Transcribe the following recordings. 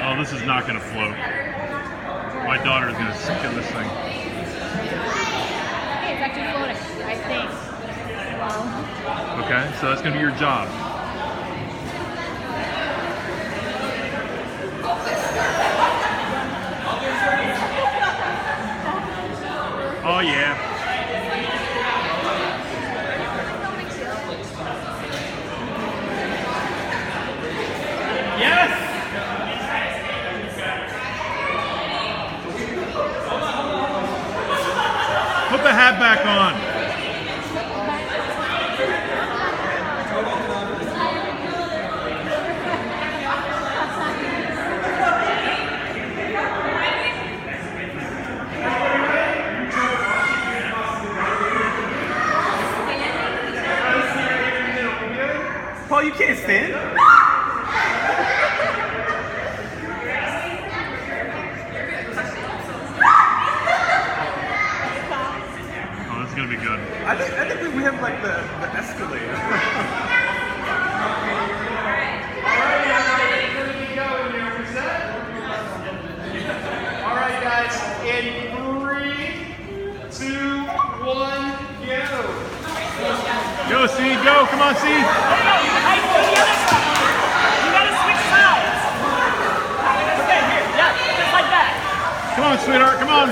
Oh, this is not going to float. My daughter's going to kill this thing. Hey, it's actually floating, I think. Wow. Okay, so that's going to be your job. Oh yeah. Yes! Put the hat back on. Paul, you can't stand. Oh, this is gonna be good. I think we have like the escalator. All right, guys. In 3, 2, 1, go. Go, C, go. Come on, C. Hey, go the other side. You gotta switch sides. Okay, here, yeah, just like that. Come on, sweetheart. Come on.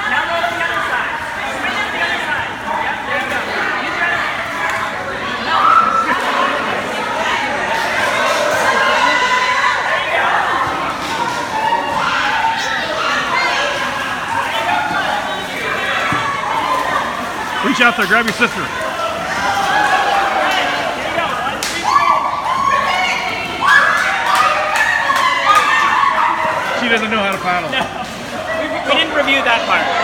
Now go to the other side. Swing to the other side. Yep, there you go. You try to... No. Reach out there. Grab your sister. Here you go. 1, 2, 3. She doesn't know how to paddle. No. We didn't review that part.